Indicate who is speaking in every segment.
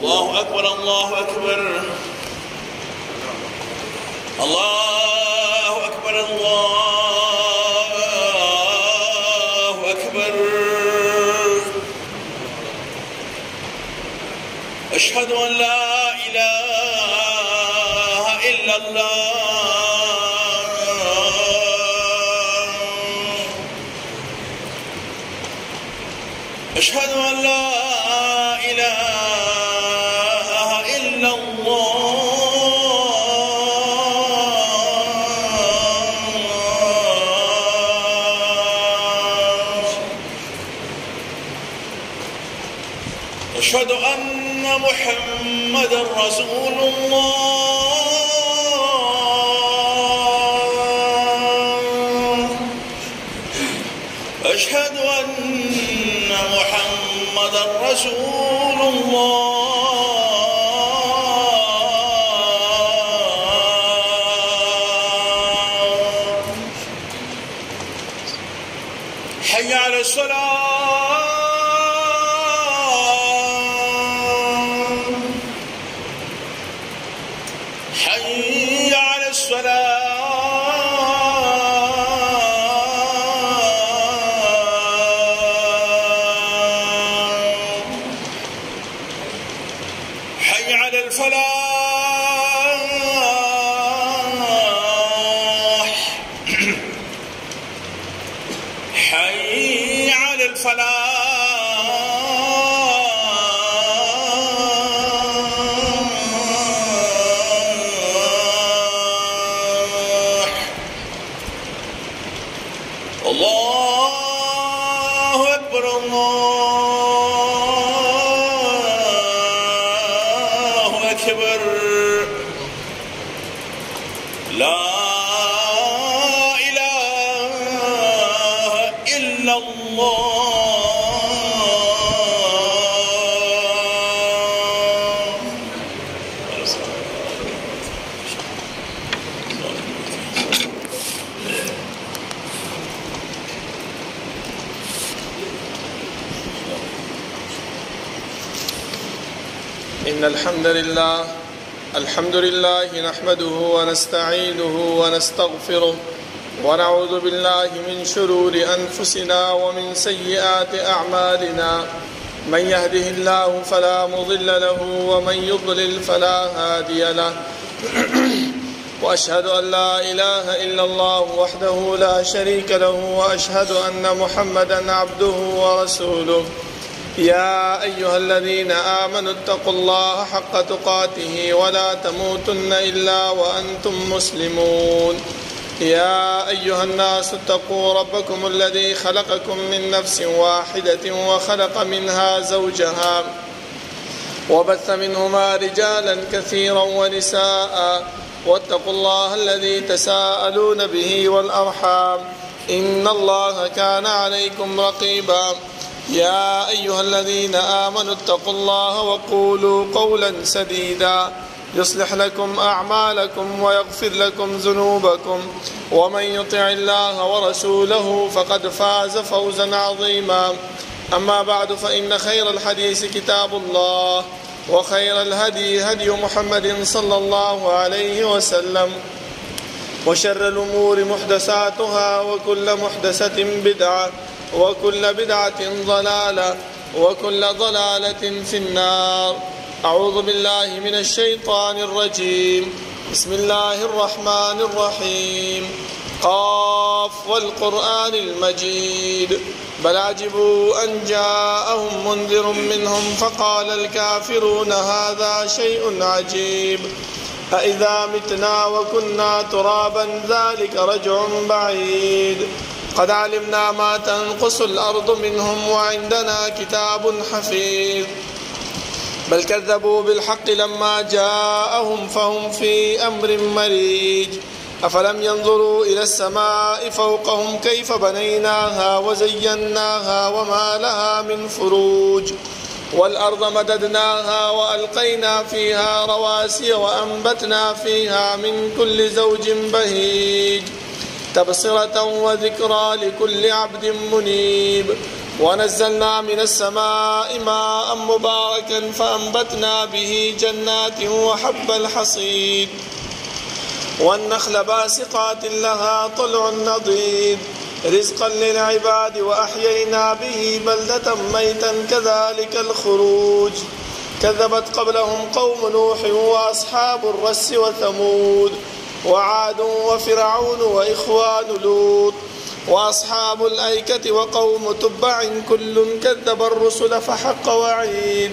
Speaker 1: الله أكبر الله أكبر الله أكبر الله أكبر. أشهد أن لا إله إلا الله. أشهد أن لا إله إلا الله. أشهد أن محمدا رسول الله. أشهد أن محمدا رسول الله. حي على الصلاة. حي على الصلاة. حي على الفلاح. حي على الفلاح. الله أكبر الله أكبر. لا إله إلا الله.
Speaker 2: إن الحمد لله نحمده ونستعينه ونستغفره ونعوذ بالله من شرور أنفسنا ومن سيئات أعمالنا. من يهده الله فلا مضل له ومن يضلل فلا هادي له. وأشهد أن لا إله إلا الله وحده لا شريك له وأشهد أن محمدا عبده ورسوله. يا أيها الذين آمنوا اتقوا الله حق تقاته ولا تموتن إلا وأنتم مسلمون. يا أيها الناس اتقوا ربكم الذي خلقكم من نفس واحدة وخلق منها زوجها وبث منهما رجالا كثيرا ونساء واتقوا الله الذي تساءلون به والأرحام إن الله كان عليكم رقيبا. يا أيها الذين آمنوا اتقوا الله وقولوا قولا سديدا يصلح لكم أعمالكم ويغفر لكم ذنوبكم ومن يطع الله ورسوله فقد فاز فوزا عظيما. أما بعد فإن خير الحديث كتاب الله وخير الهدي هدي محمد صلى الله عليه وسلم وشر الأمور محدثاتها وكل محدثة بدعة وكل بدعة ضلالة وكل ضلالة في النار. أعوذ بالله من الشيطان الرجيم. بسم الله الرحمن الرحيم. قاف والقرآن المجيد بل عجبوا أن جاءهم منذر منهم فقال الكافرون هذا شيء عجيب أإذا متنا وكنا ترابا ذلك رجع بعيد قد علمنا ما تنقص الأرض منهم وعندنا كتاب حفيظ بل كذبوا بالحق لما جاءهم فهم في أمر مريج أفلم ينظروا إلى السماء فوقهم كيف بنيناها وزيناها وما لها من فروج والأرض مددناها وألقينا فيها رواسي وأنبتنا فيها من كل زوج بهيج تبصرة وذكرى لكل عبد منيب ونزلنا من السماء ماء مباركا فأنبتنا به جنات وحب الحصيد والنخل باسقات لها طلع نضيد رزقا للعباد وأحيينا به بلدة ميتا كذلك الخروج كذبت قبلهم قوم نوح وأصحاب الرس وثمود وعاد وفرعون وإخوان لوط وأصحاب الأيكة وقوم تبع كل كذب الرسل فحق وعيد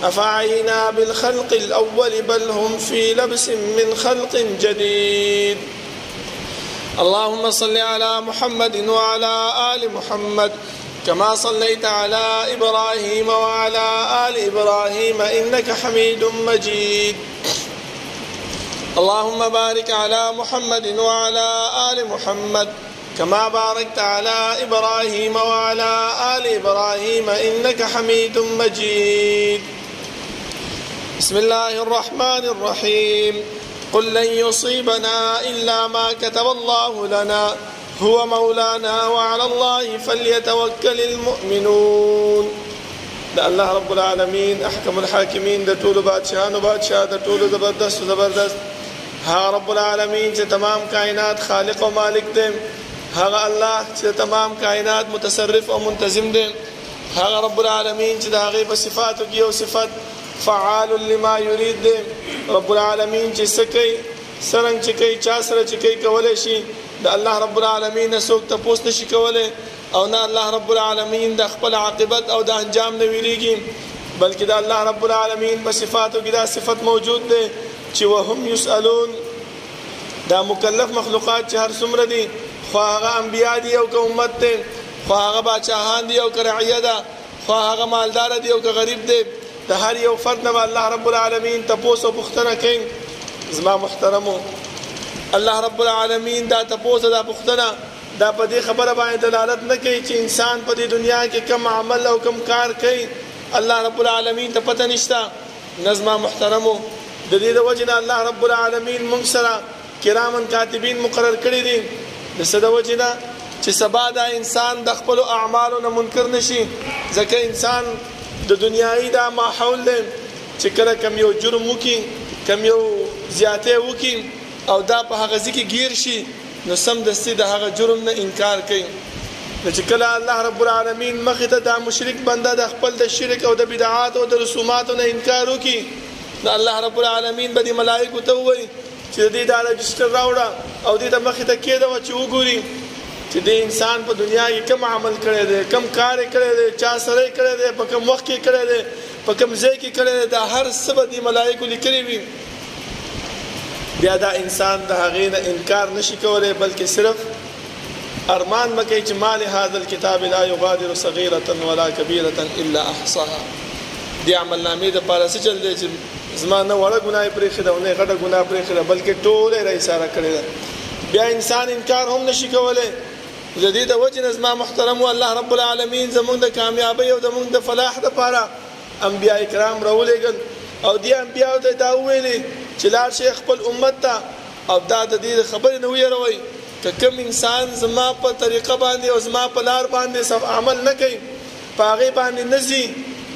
Speaker 2: أفعينا بالخلق الأول بل هم في لبس من خلق جديد. اللهم صل على محمد وعلى آل محمد كما صليت على إبراهيم وعلى آل إبراهيم إنك حميد مجيد. اللهم بارك على محمد وعلى آل محمد كما باركت على إبراهيم وعلى آل إبراهيم إنك حميد مجيد. بسم الله الرحمن الرحيم. قل لن يصيبنا إلا ما كتب الله لنا هو مولانا وعلى الله فليتوكل المؤمنون. ده الله رب العالمين أحكم الحاكمين، ده طول بادشاهان وبادشاه، ده طول زبردست وزبردست. ها رب العالمين چې تمام کائنات خالق و مالک دی، هغه الله چې تمام کائنات متصرف او منتظم دی، هغه رب العالمین چې د هغې په صفاتو کې یو صفت فعال لما يريد دی. رب العالمین چې څه کوي، څرنګه چې کوي، چا سره چې کوي کولی شي. د الله رب العالمین نه څوک تپوس نشي کولی، او نه الله رب العالمین د خپل عاقبت او د انجام نه ویریږي، بلکې د الله رب العالمین په صفاتو کې دا صفت موجود دی چې وهم يسألون. دا مکلف مخلوقات چې هر څومره دي، خو هغه انبیا دي او که امت دی، خو هغه باچاهان دي او که رعیه ده، خو هغه مالدار دي او که غریب دی، د هر یو فرد نه الله رب العالمین تپوس او پوښتنه کوي. زما محترمو، الله رب العالمین دا تپوس او دا پوښتنه دا په دې خبره باندې دلالت نه کوي چې انسان په دې دنیا کې کم عمل او کم کار کوي، الله رب العالمین ته پته نشته. نظم محترمو، د دې د وجې نه الله رب العالمین موږ سره کرامن کاتبین مقرر کړي دي، د څه د وجې نه چې سبا دا انسان د خپلو اعمالو نه منکر نشي. ځکه انسان د دنیایي دا ماحول دی چې کله کم یو جرم وکړي، کم یو زیاتې وکړي او دا په هغه ځای کې ګیر شي، نو سمدستي د هغه جرم نه انکار کوي. نو چې کله الله رب العالمین مخې ته دا مشرک بنده د خپل د شرک او د بدعات او د رسوماتو نه انکار وکړي، نو الله رب العالمین به دې ملائکو ته ووایي چې دې دا رجسټر راوړه او دې ته مخې ته کېږده چې وګوري چې دې انسان په دنیا کې کم عمل کړی دی، کم کار یې کړی دی، چا سره یې کړی دی، په کم وخت کې کړی دی، په کم ځای کې کړی دی، دا هر څه به دې ملائکو لیکلي وي. بیا دا انسان د هغې نه انکار نشي کولی، بلکې صرف ارمان مکوي چې ما لهذا الکتاب لا یغادر صغیرة ولا کبیرة الا احصاها. دې عملنامې دپاره څه چل دی چې زما نه وړه ګناه یې پرېښې ده او نه یې غټه ګناه پرېښې ده، بلکې ټوله یې راایساره کړې ده. بیا انسان انکار هم نشي کولی. د دې د وجې نه زما محترمو، الله رب العالمین زموږ د کامیابۍ او زموږ د فلاح دپاره انبیا کرام راولېږل، او دې انبیاو ته دا وویلې چې لاړ شئ خپل امت ته او دا د دې خبرې نه ویروئ که کوم انسان زما په طریقه باندې او زما په لار باندې عمل نه کوي، په هغې باندې نه ځي،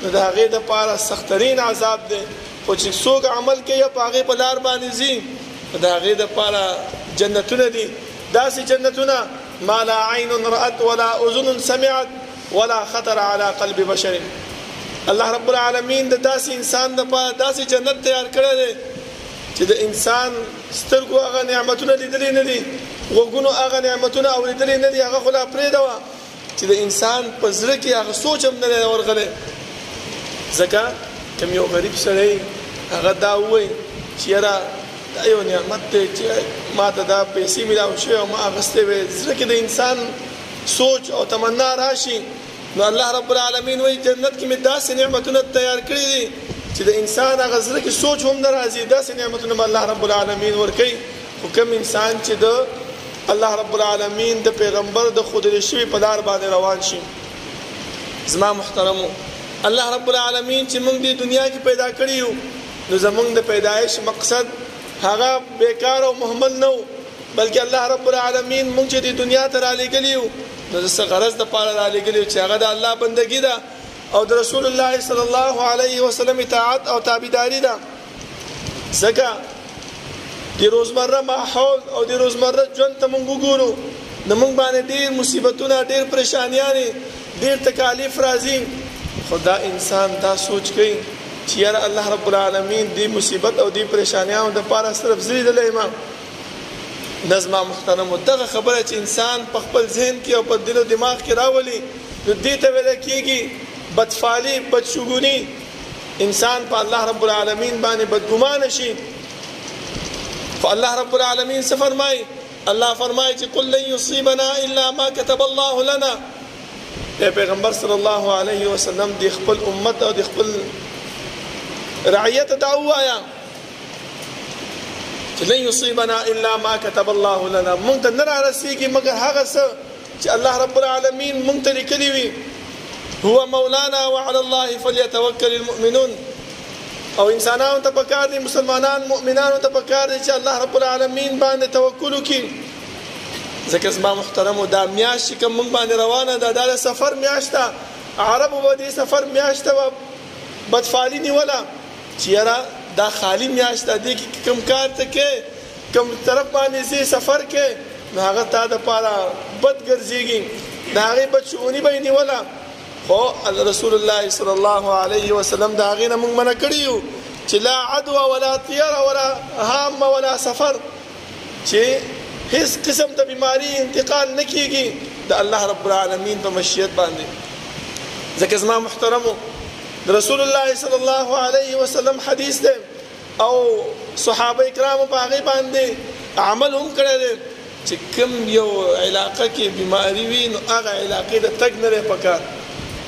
Speaker 2: نو د هغې دپاره سختترین عذاب دی. خو چې څوک عمل کوي په هغې په لار باندې ځي، د هغې دپاره جنتونه دي، داسې جنتونه ما لا عین رأت ولا اذن سمعت ولا خطر على قلب بشر. الله رب العالمین د داسې انسان دپاره داسې جنت تیار کړی دی چې د انسان سترګو هغه نعمتونه لیدلي نه دي، غوږونو هغه نعمتونه اورېدلي نه دي، هغه خو لا پرېږده چې د انسان په زړه کې هغه سوچ هم نه دی ورغلی. ځکه کوم یو غریب سړی هغه دا ووایي چې یاره دا یو نعمت دی چې ما ته دا پیسې میلاو شوې او ما اخیستې وې، زړه کې د انسان سوچ او تمنا راشي، نو الله رب العالمین وایي جنت کې مې داسې نعمتونه تیار کړي دي چې د انسان هغه زړه کې سوچ هم نه راځي، داسې نعمتونه به الله رب العالمین ورکوي. خو کوم انسان چې د الله رب العالمین د پیغمبر د ښودلې شوي په لار باندې روان شي. زما محترمو، الله رب العالمین چې موږ دې دنیا کې پیدا کړي یو، نو زموږ د پیدایش مقصد هغه بیکار او مهمل نه و، بلکې الله رب العالمین موږ چې دې دنیا ته رالېږلي یو نو د څه غرض دپاره رالېږلي چې هغه د الله بندګي ده او د رسول الله صلی الله علیه وسلم اطاعت او تابعداري ده. ځکه د روزمره ماحول او د روزمره ژوند ته موږ وګورو نو موږ باندې ډېر مصیبتونه ډېر پریشانیانې ډېر تکالیف راځي. خو دا انسان دا سوچ کوي چې یاره الله رب العالمین دې مصیبت او دې پریشانیانو دپاره صرف زه لیدلی یم. نظمه محترمو دغه خبره چې انسان په خپل ذهن کې او په دل او دماغ کې راولي نو دې ته ویل کېږي بدفعلي بدشګوني. انسان په الله رب العالمین باندې بدګمانه شي. خو الله رب العالمین څه فرمایي؟ الله فرمایي چې قل لن يصيبنا الا ما كتب الله لنا. پیغمبر صلی الله علیه وسلم د خپل امت او د خپل رعیت ته وایا چې لن يصيبنا الا ما كتب الله لنا. مونږ ته نه رارسیږي مګر هغه څه چې الله رب العالمین مونږ ته لیکلي وي. هو مولانا وعلى الله فليتوكل المؤمنون. او انسانانو ته پکار دي مسلمانان مؤمنانو ته پکار دي چې الله رب العالمین باندې توکل وکړي. ځکه زما محترمو دا میاشت چې کوم موږ باندې روانه ده دا د سفر میاشت ده. عربو به دې سفر میاشت ته بدفعلي نیوله چې یاره دا خالی میاشت ده دې کې کوم کار ته کې کوم طرف باندې ځې سفر کې نو هغه تا دپاره بد ګرځېږي د هغې بدشؤوني به یې نیوله. خو رسول الله صلی الله علیه وسلم د هغې نه موږ منع کړي یو چې لا عدوه ولا طیره ولا هامه ولا سفر چې هیڅ قسم د بیماری انتقال نه کیږي د الله رب العالمین په مشیت باندې. ځکه زما محترمو د رسول الله صلی الله علیه وسلم حدیث دی او صحابه کرامو په هغې باندې عمل هم کړی دی چې کوم یو علاقه کې بیماری وي نو هغه علاقې د تګ نه دی پکار.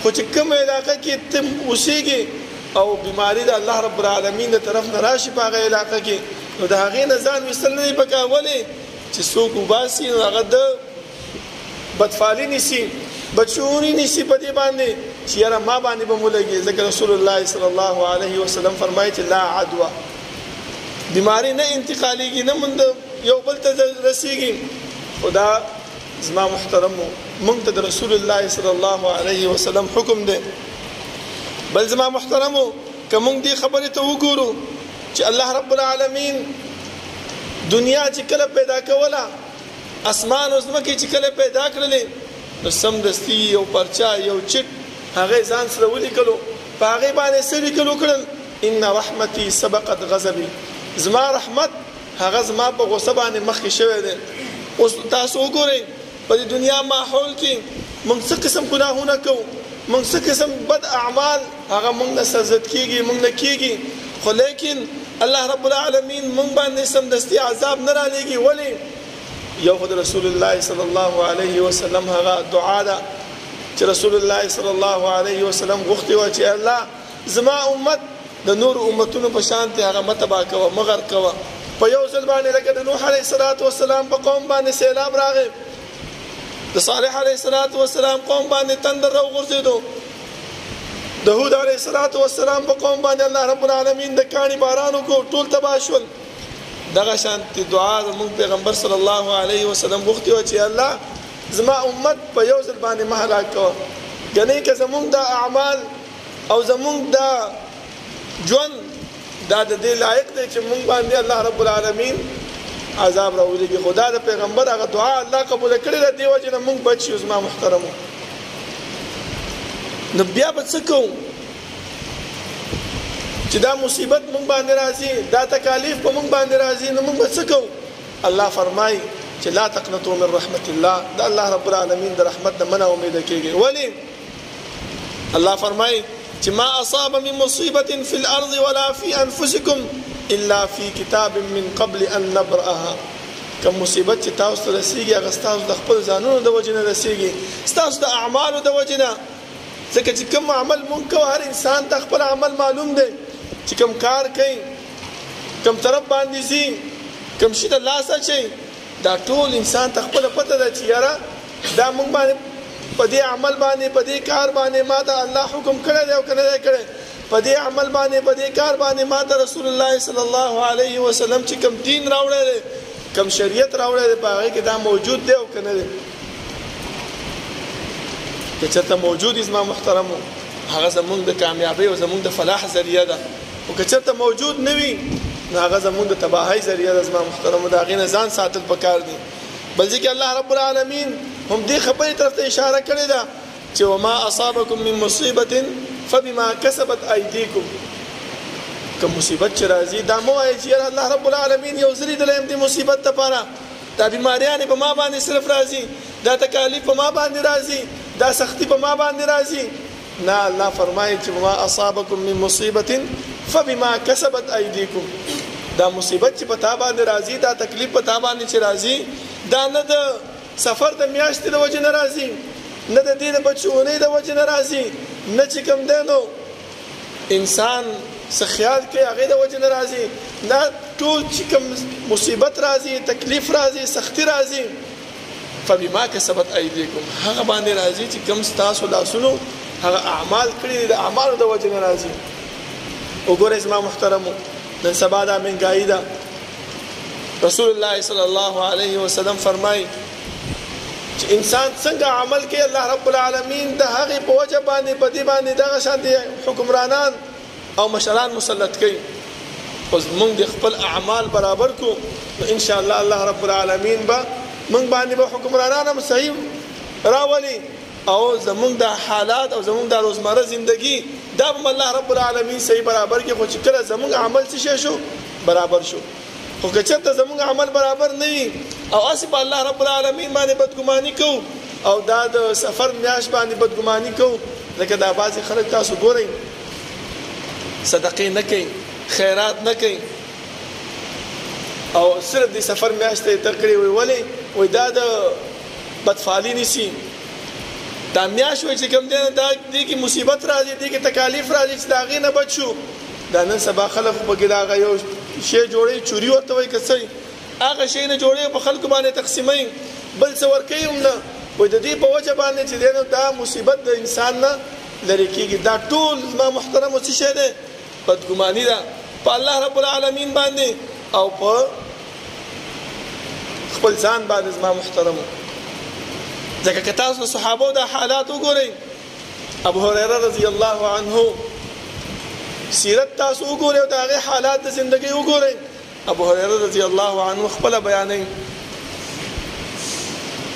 Speaker 2: خو چې کوم علاقه کې ته اوسېږي او بیماری د الله رب العالمین د طرف نه راشي په هغه علاقه کې نو د هغې نه ځان ویستل نه دی پکار. ولې چې څوک وباسي نو هغه د بدفعلي نیسي بدشؤوني نیسي په دې باندې چې یاره ما باندې به مو لګي. ځکه رسول الله صلی الله علیه وسلم فرمایي چې لا عدوه بیماری نه انتقالیږي نه مونږ یو بل ته رسیږي. خدا زما محترمو مونږ ته د رسول الله صلی الله علیه وسلم حکم دی. بل زما محترمو که مونږ دې خبرې ته وګورو چې الله رب العالمین دنیا چې کله پیدا کوله اسمان او ځمکې چې کله پیدا کړلې نو سمدستي یو پرچا یو چټ هغې ځان سره ولیکلو په هغې باندې څه لیکلو کړل ان رحمتي سبقت غضبي. زما رحمت هغه زما په غصه باندې مخکې شوی دی. اوس تاسو وګورئ په دې دنیا ماحول کې موږ څه قسم ګناهونه کوو موږ څه قسم بد اعمال هغه موږ نه سرزد کېږي موږ نه کېږي. خو لیکن الله رب العالمین موږ باندې سمدستي عذاب نه رالېږي. ولې یو خو د رسول الله صلی الله علیه وسلم هغه دعا ده چې رسول الله صلی الله علیه وسلم غوښتي وه چې الله زما امت د نور امتونو په شان ته هغه مه تباه کوه مه غرق کوه. په یو ځل باندې لکه د نوح علیه الصلاة والسلام په قوم باندې سیلاب راغی د صالح علیه الصلاة والسلام قوم باندې تندر راوغورځېدو د هود علیه الصلاة والسلام په قوم باندې الله رب العالمین د کاڼي باران وکړو ټول تباه شول. دغه شانتې دعا زموږ پیغمبر صلی الله علیه وسلم غوښتې وه چې الله زما امت په یو ځل باندې مه هلاک کوه. ګنې که زموږ دا اعمال او زموږ دا ژوند دا د دې لایق دی چې موږ باندې الله رب العالمین عذاب راولېږي. خو دا د پیغمبر هغه دعا الله قبوله کړې ده دې وجې نه موږ بچ یو. زما محترمو نو بیا به څه کوو چې دا مصیبت موږ باندې راځي دا تکالیف په موږ باندې راځي نو موږ به څه کوو؟ الله فرمایي چې لا تقنطوا من رحمت الله دا الله رب العالمین د رحمت نه منه امیده کېږي. ولې الله فرمایي چې ما اصاب من مصیبة في الارض ولا في انفسكم الا في كتاب من قبل ان نبرأها. کوم مصیبت چې تاسو ته رسیږي هغه ستاسو د خپل ځانونو د وجې نه رسیږي ستاسو د اعمالو د وجې نه. ځکه چې کوم عمل مونږ کوو هر انسان ته خپل عمل معلوم دی چې کوم کار کوي کوم طرف باندې ځي کوم شي د لاسه اچوي دا ټول انسان ته خپله پته ده چې یاره دا مونږ باندې په دې عمل باندې په دې کار باندې ما ته الله حکم کړی دی او که نه دی کړی په دې عمل باندې په دې کار باندې ما ته رسول الله صلی الله علیه وسلم چې کوم دین راوړی دی کوم شریعت راوړی دی په هغې کې دا موجود دی او که نه دی. که چېرته موجود وي زما محترمو هغه زمونږ د کامیابۍ او زمونږ د فلاح ذریعه ده او که چېرته موجود نه وي نو هغه زمونږ د تباهۍ ذریعه ده زما محترمو د هغې نه ځان ساتل پکار دي بل ځکه الله رب العالمین هم دې خبرې طرف ته اشاره کړې ده چې وما اصابکم من مصیبة فبما کسبت ایدیکم که مصیبت چې راځي دا مو وایي چې الله رب العالمین یو ځل دلیم دې مصیبت لپاره دا بیماریانې په ما باندې صرف راځي دا تکالیف په ما باندې راځي دا سختی په ما باندې راځي نه الله فرمایي چې وما اصابکم من مصیبة فبما کسبت ایدیکم دا مصیبت چې په تا باندې راځي دا تکلیف په تا باندې چې راځي دا نه د سفر د میاشتې د وجې نه راځي نه د دې د بچونې د وجې نه راځي نه چې کوم دی نو انسان څه خیال کوي هغې د وجې نه راځي دا ټول چې کوم مصیبت راځي تکلیف راځي سختی راځي فبما کسبت ایدیکم هغه باندې راځي چې کوم ستاسو لاسونو هغه اعمال کړي د اعمالو د وجې نه راځي وګورئ زما محترمو نن سبا دا مهنګایي ده رسول الله صلی الله علیه وسلم فرمایي چې انسان څنګه عمل کوي الله رب العالمین د هغې په وجه باندې په دې باندې دغه شانتې حکمرانان او مشران مسلط کوي اوس موږ د خپل اعمال برابر کو نو ان شاء الله الله رب العالمین به موږ باندې به حکمرانان هم صحیح راولي او زمونږ د حالات او زمونږ د روزمره زندگی دا به الله رب العالمین صحیح برابر کې خو چې کله زمونږ عمل څه شو برابر شو خو که چېرته زمونږ عمل برابر نه وي او هسې په الله رب العالمین باندې بدګماني کوو او دا د سفر میاشت باندې بدګماني کوو لکه دا بعضې خلک تاسو ګورئ صدقې نه کوي خیرات نه کوي او صرف د سفر میاشت ته یې تر کړې وي ولې وایي دا د بدفعالي نیسي دا میاشت وایي چې کوم دی دا دې کې مصیبت راځي دې کې تکالیف راځي چې د هغې نه بچ شو دا نن سبا خلک خو پکې د هغه یو شی جوړوي چوري ورته وایي که څه هغه شی نه جوړوي په خلکو باندې تقسیموي بل څه ورکوي هم نه وایي د دې په وجه باندې چې دی نو دا مصیبت د انسان نه لرې کېږي دا ټول زما محترمو څه شی دی بدګماني ده په الله رب العالمین باندې او په خپل ځان باندې زما محترمو ځکه که تاسو صحابو دا حالات وګورئ ابو هريره رضی الله عنه سیرت تاسو وګورئ او د هغې حالات د زندګۍ وګورئ ابو هريره رضی الله عنه خپله بیانوي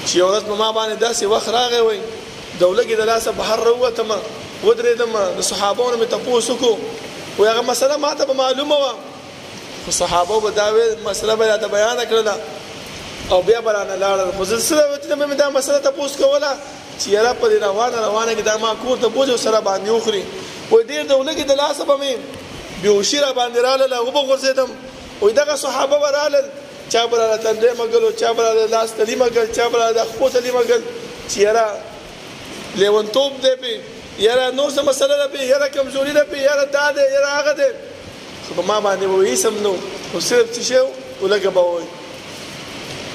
Speaker 2: چې یو ورځ په ما باندې داسې وخت راغی وی د ولږې د لاسه بهر راووتمه ودرېدم د صحابو نه مې تپوس وکړو وی هغه مسله ما ته به معلومه وه خو صحابو به دا مسله به راته بیانه کړله او بیا به رانه لاړل خو زه څه چې مې دا مسله تپوس کوله چې یاره په دې روانه کې دا ما کور ته بوځي او سره باندې وخوري وی ډېر د ولږې د لاسه به مې بېهوشي را باندې راغله وبه غورځېدم وی دغه صحابه به رالل چا به راله تندی مګل او چا به راله لاس تلي مګل چا به راله د خپو تلي مګل چې یاره لیونتوب دی پې یاره نور څه مسله ده پې یاره کمزوري ده پې یاره دا دی یاره هغه دی خو په ما باندې به هېڅ هم نه و خو صرف څه شی ولږه به وایي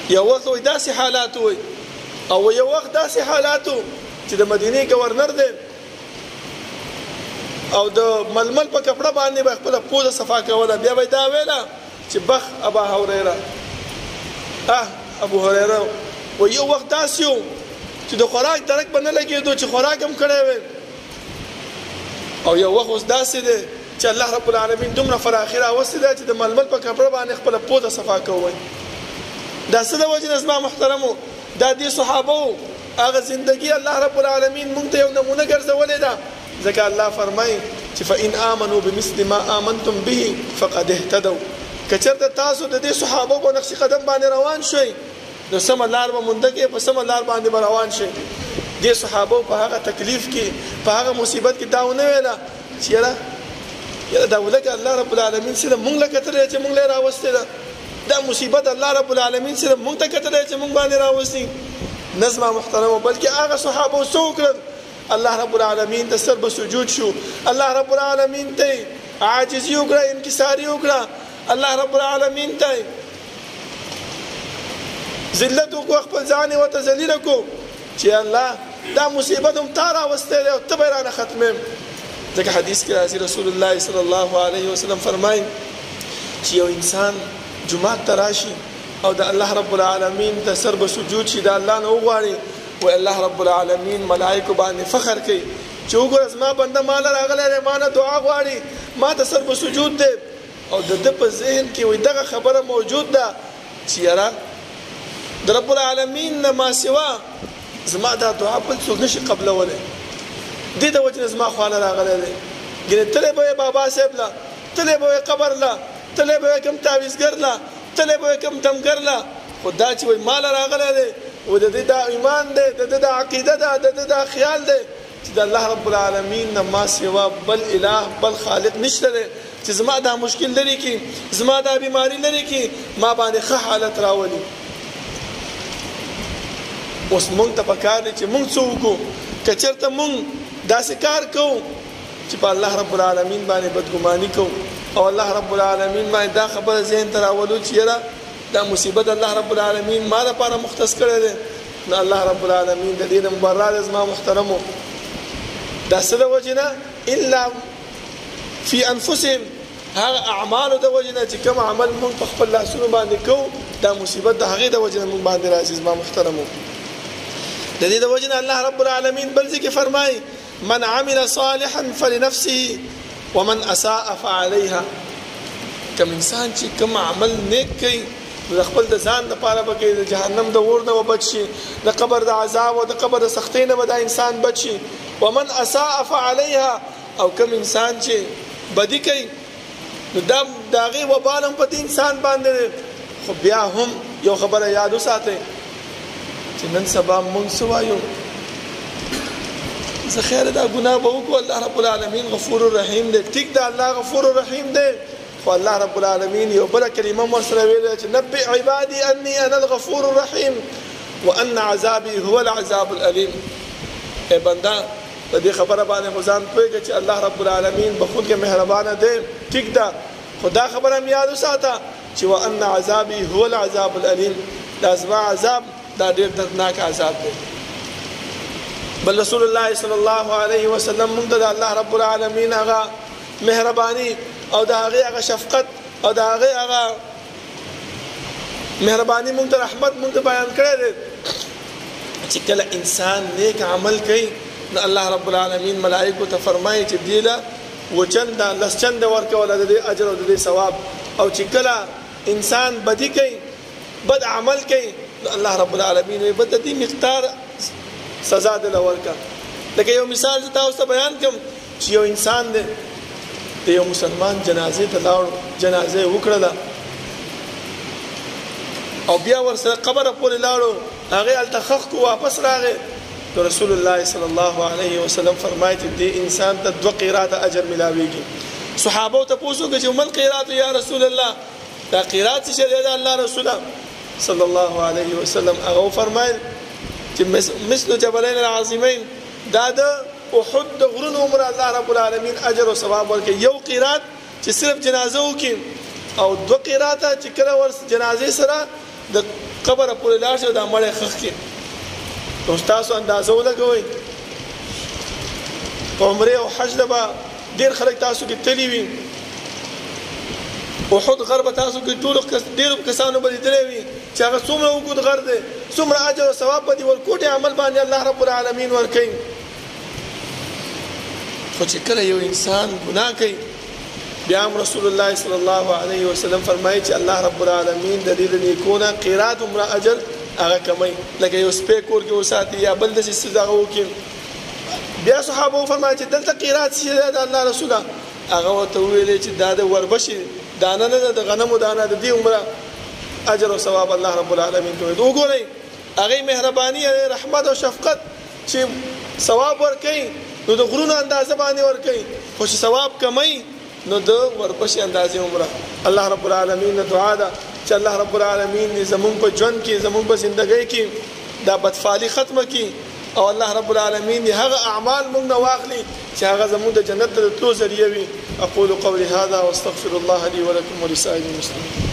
Speaker 2: یو وخت وایي داسې حالات وایي او یو وخت داسې حالات و چې د مدینې ګورنر دی او د ململ په کپړه باندې به خپله پوزه صفا کوله بیا به دا ویله چې بخ ابا هریره ابو هریره و یو وخت داسې و چې د خوراک درک به نه لګېدو چې خوراک هم کړی وی او یو وخت اوس داسې دی چې الله رب العالمین دومره فراخي راوستې ده چې د ململ په کپړه باندې خپله پوزه صفا کوئ دا څه د وجې نه زما محترمو دا دې صحابو هغه زندگی الله رب العالمین مونږ ته یو نمونه ګرځولې ده ځکه الله فرمایي چې فإن آمنوا بمثل ما آمنتم به فقد اهتدوا که چېرته تاسو د دې صحابو په نقش قدم باندې روان شئ نو سمه لار به مونده کې په سمه لار باندې به روان شئ دې صحابو په هغه تکلیف کې په هغه مصیبت کې دا ونه ویله چې یاره دا ولکه الله رب العالمین سره مونږ له کتلی چې مونږ له راوستې ده دا مصیبت الله رب العالمین سره مونږ ته کتلی چې مونږ باندې راوستي نظمه محترمه بلکې هغه صحابو څه وکړل الله رب العالمین ته سر به سجود شو الله رب العالمین ته عاجزي وکړه انکساري وکړه الله رب العالمین ته ذلت وکړه خپل ځان یې ورته ذلیله کړو چې الله دا مصیبت هم تا راوستی دی او ته به یې رانه ختمیم ځکه حدیث کې راځي رسول الله صلی الله علیه وسلم فرمایي چې یو انسان جمعات ته راشي او د الله رب العالمین ته سر به سجود شي د الله نه وغواړي و الله رب العالمین ملائکه باندې فخر کوي چې وګوره زما بنده مال راغلی دی ما نه دعا غواړي ما ته سر په سجود دی او د ده په ذهن کې وایي دغه خبره موجود ده چې یاره د رب العالمین نه ما سوا زما دا دعا بل څوک نشي قبلولی دې د وجې نه زما خواله راغلی دی ګینې تلی به بابا صاحب له تلی به قبر له تلی به کوم تعویزګر له تلی به کوم دمګر له خو دا چې وایي مال راغلی دی و د دې دا ایمان دی د دې دا عقیده ده د دې دا خیال دی چې د الله رب العالمین نه ما سوا بل اله بل خالق نشته دی چې زما دا مشکل لري کې زما دا بیماری لري کې ما باندې ښه حالت راولي اوس مونږ ته پکار دی چې مونږ څه وکړو که چېرته مونږ داسې کار کوو چې په الله رب العالمین باندې بدګماني کوو او الله رب العالمین باندې دا خبره ذهن ته راولو چې یاره دا مصیبت الله رب العالمین ما لپاره مختص کړی دی نو الله رب العالمین د دې نه مبرا دی زما محترمو دا څه د وجې نه الا فی انفسهم هغه اعمالو د وجې نه چې کوم عمل مونږ په خپل لاسونو باندې کوو دا مصیبت د هغې د وجې نه مونږ باندې راځي زما محترمو د دې د وجې نه الله رب العالمین بل ځای کې فرمایي من عمل صالحا فلنفسه ومن اساء فعليها کوم انسان چې کوم عمل نیک کوي د خپل د ځان لپاره به کوي د جهنم د اور نه به بچ شي د قبر د عذاب او د قبر د سختۍ نه به دا انسان بچ شي ومن اساء فعليها او کوم انسان چې بدي کوي نو دا د هغې وبال هم په دې انسان باندې خو بیا هم یو خبره یاد وساتئ چې نن سبا مونږ څه وایو زه خیر دا ګناه به وکړو الله رب العالمین غفور الرحیم دی ټیک ده الله غفور الرحیم دی خو الله رب العالمین یو بله کلمه هم ورسره ویلې چې نبئ عبادي انی انا الغفور الرحیم وان عذابي هو العذاب الالیم ای بنده د دې خبره باندې خو ځان پوهېږه چې الله رب العالمین بخونکی مهربانه دی ټیک ده خو دا خبره هم یاد وساته چې وان عذابي هو العذاب الالیم دا زما عذاب دا ډېر دردناک عذاب دی بل رسول الله صلی الله علیه وسلم موږ ته د الله رب العالمین هغه مهرباني او د هغې هغه شفقت او د هغې هغه مهرباني موږ ته رحمت موږ ته بیان کړی دی چې کله انسان نیک عمل کوي نو الله رب العالمین ملائکو ته فرمایي چې دې له وچنده لس چنده ورکوله د دې اجر او د دې ثواب او چې کله انسان بدي کوي بد عمل کوي نو الله رب العالمین وایي بد د دې مقدار سزا دې له ورکړه لکه یو مثال زه تاسو ته بیان کوم چې یو انسان دی د یو مسلمان جنازې ته لاړو جنازه یې وکړله او بیا ورسره قبره پورې لاړو هغې هلته خښ کړو واپس راغی نو رسول الله صلی الله علیه وسلم فرمایي چې دې انسان ته 2 قیراط اجر ملاویږي صحابو ته پوښتنه وکړه چې ما القیراط یا رسول الله دا قیراط څه دی د الله رسوله صلی الله علیه وسلم هغه فرمایل چې مثل جبلین العظیمین دا د احد د غرونو عمر الله رب العالمین اجر او ثواب ورکړي یو قیراط چې صرف جنازه وکړي او 2 قیراط چې کله ور جنازې سره د قبر پورې لاړ شي دا مړی خښ کړي نو تاسو اندازه ولګوئ په عمرې او حج د به ډېر خلک تاسو کې تللي وي احد غر به تاسو کې ټولو ډېرو کسانو به لیدلی وي چې هغه څومره اوږد غر دی څومره اجر او ثواب به دې ورکوټې عمل باندې الله رب العالمین ورکوي خو چې کله یو انسان ګناه کوي بیا هم رسول الله صلی الله علیه وسلم فرمایي چې الله رب العالمین د دې د نیکونه قیراط عمره اجر هغه کمی لکه یو سپی کور کې وساتي یا بل داسې څه دغه وکړي بیا صحابه وفرمایي چې دلته قیراط څه دی د الله رسوله هغه ورته وویلې چې دا د وربشې دانه نه ده د غنمو دانه د دې عمره اجر او ثواب الله رب العالمین کوي وګورئ هغې مهرباني رحمت او شفقت چې ثواب ورکوي نو د غرونو اندازه باندې ورکوي خو چې ثواب کمی نو د وربشې اندازې عمره الله رب العالمین نه دعا ده چې الله رب العالمین زمونږ په ژوند کې زمونږ په زندګۍ کې دا بدفالي ختمه کړي او الله رب العالمین هغه اعمال موږ نه واخلي چې هغه زمونږ د جنت ته د تلو ذریعه وي اقول قولي هذا واستغفر الله لي ولكم ولسائر المسلمين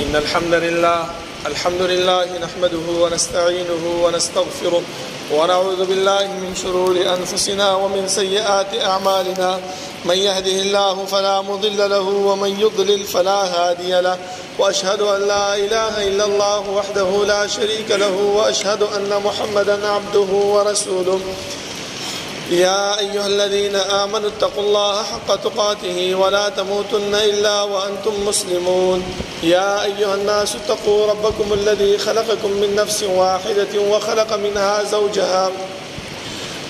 Speaker 2: إن الحمد لله نحمده ونستعينه ونستغفره ونعوذ بالله من شرور أنفسنا ومن سيئات أعمالنا من يهده الله فلا مضل له ومن يضلل فلا هادي له وأشهد أن لا إله إلا الله وحده لا شريك له وأشهد أن محمدا عبده ورسوله يا أيها الذين آمنوا اتقوا الله حق تقاته ولا تموتن إلا وأنتم مسلمون يا أيها الناس اتقوا ربكم الذي خلقكم من نفس واحدة وخلق منها زوجها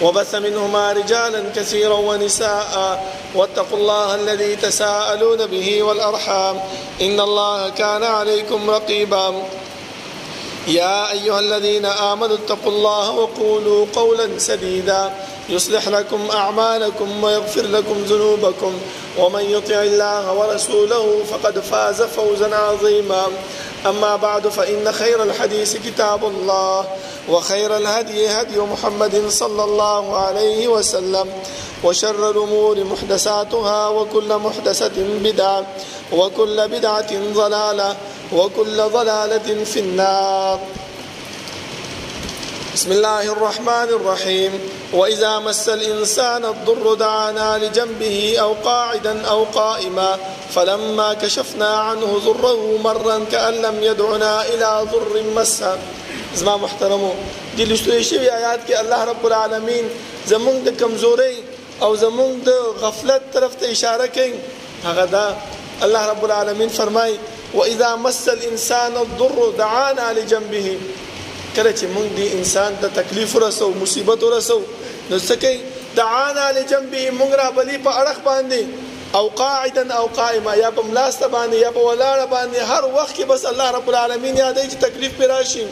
Speaker 2: وبث منهما رجالا كثيرا ونساء واتقوا الله الذي تساءلون به والأرحام إن الله كان عليكم رقيبا يا أيها الذين آمنوا اتقوا الله وقولوا قولا سديدا يصلح لكم أعمالكم ويغفر لكم ذنوبكم ومن يطع الله ورسوله فقد فاز فوزا عظيما أما بعد فإن خير الحديث كتاب الله وخير الهدي هدي محمد صلى الله عليه وسلم وشر الأمور محدثاتها وكل محدثة بدعة وكل بدعة ضلالة وكل ضلالة في النار. بسم الله الرحمن الرحيم. وإذا مس الإنسان الضر دعانا لجنبه أو قاعدا أو قائما فلما كشفنا عنه ضره مرا كأن لم يدعنا إلى ضر مسه. زما محترمو دي لشتوی شوی آیات کې الله رب العالمین زمونږ د کمزوري او زمونږ د غفلت طرف ته اشاره کوي. هغه دا الله رب العالمین فرمای وإذا مس الإنسان الضر دعانا لجنبه. کله چې مونږ دی انسان ته تکلیف ورسو مصیبت ورسو نو سکی دعانا لجنبه مونږ را بلی په اړخ باندې او قاعدا او قائما یا په ملاسته باندې یا په ولاړه باندې هر وخت کې بس الله رب العالمین یادای چې تکلیف پر راشي.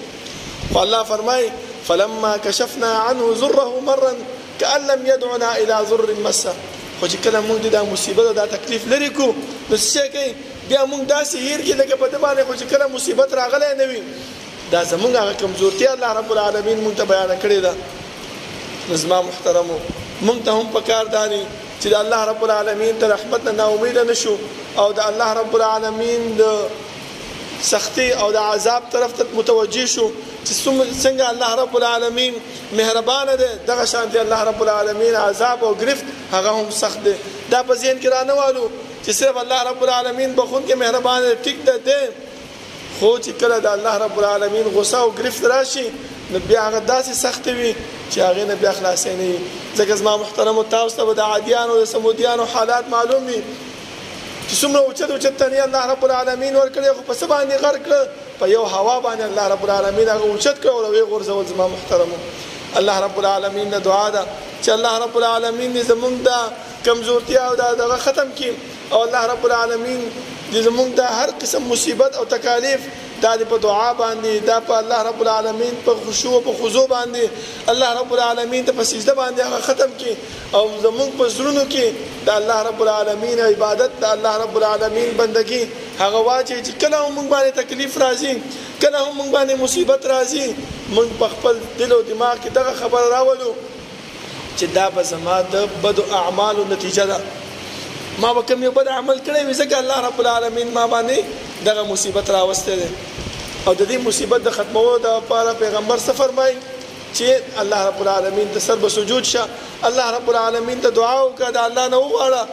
Speaker 2: فالله فرمای فلما كشفنا عنه ضره مرا كأن لم يدعنا الى ضر مسه. خو چې کله مونږ دا مصیبت دا تکلیف لري کو نو څه کوي بیا مونږ داسې هیر کې لکه په دې باندې خو چې کله مصیبت راغلی نه وي دا زمونږ هغه کمزورتیا الله رب العالمین مونږ ته بیان کړی ده. نظام محترمو مونږ ته هم پکار دانی چې الله رب العالمین ته رحمت نه امید نشو او د الله رب العالمین د سختی او د عذاب طرف ته متوجه شو چې څنګه الله رب العالمین مهربان دی دغه شانتي الله رب العالمین عذاب او گرفت هغه هم سخت دی. دا په ذهن کې رانه والو چې صرف الله رب العالمین بخون کې مهربان دی ټیک ده خو چې کله د الله رب العالمین غصه او گرفت راشي نو بیا هغه داسې سخت وي چې هغه نه بیا خلاص نه وي. ځکه زما محترم تاسو ته د عادیانو او سمودیانو حالات معلوم دي چې څومره اوچت تنه الله رب العالمین ورکړي خو په څه باندې غرق کړ په یو هوا باندې الله رب العالمین هغه اوچت کړ او وی غورځول. زما محترم الله رب العالمین د دعا ده چې الله رب العالمین زمونږ د کمزورتیا او دغه ختم کړي او الله رب العالمین زمونږ د هر قسم مصیبت او تکالیف دا په دعا باندې دا په الله رب العالمین په خشوع او په خضوع باندې الله رب العالمین ته په سجده باندې هغه ختم کړي او زمونږ په زړونو کې د الله رب العالمین عبادت د الله رب العالمین بندگی هغه واچي چې کله هم موږ باندې تکلیف راځي کله هم موږ باندې مصیبت راځي موږ په خپل دل او دماغ کې دغه خبر راولو چې دا به زما د بد اعمالو نتیجه ده. ما به کوم یو بد عمل کړی وي ځکه الله رب العالمین ما باندې دغه مصیبت راوسته ده او د دې مصیبت د ختمولو د لپاره پیغمبر څه فرمایي چې الله رب العالمین ته سر به سجود شه الله رب العالمین ته دعا وکړه د الله نه وغواړه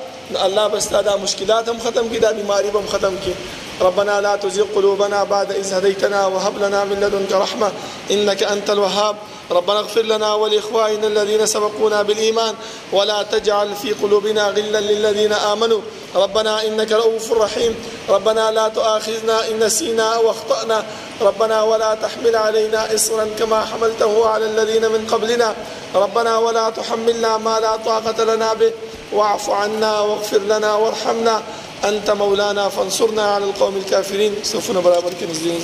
Speaker 2: الله بس دا مشکلات هم ختم کړي دا بیماری هم ختم کړي. ربنا لا تزغ قلوبنا بعد إذ هديتنا وهب لنا من لدنك رحمة إنك أنت الوهاب. ربنا اغفر لنا ولإخواننا الذين سبقونا بالإيمان ولا تجعل في قلوبنا غلا للذين آمنوا ربنا إنك رؤوف رحيم. ربنا لا تؤاخذنا إن نسينا واخطأنا ربنا ولا تحمل علينا إصرا كما حملته على الذين من قبلنا ربنا ولا تحملنا ما لا طاقة لنا به واعف عنا واغفر لنا وارحمنا أنت مولانا فانصرنا على القوم الكافرين. سوفنا برابر كنزين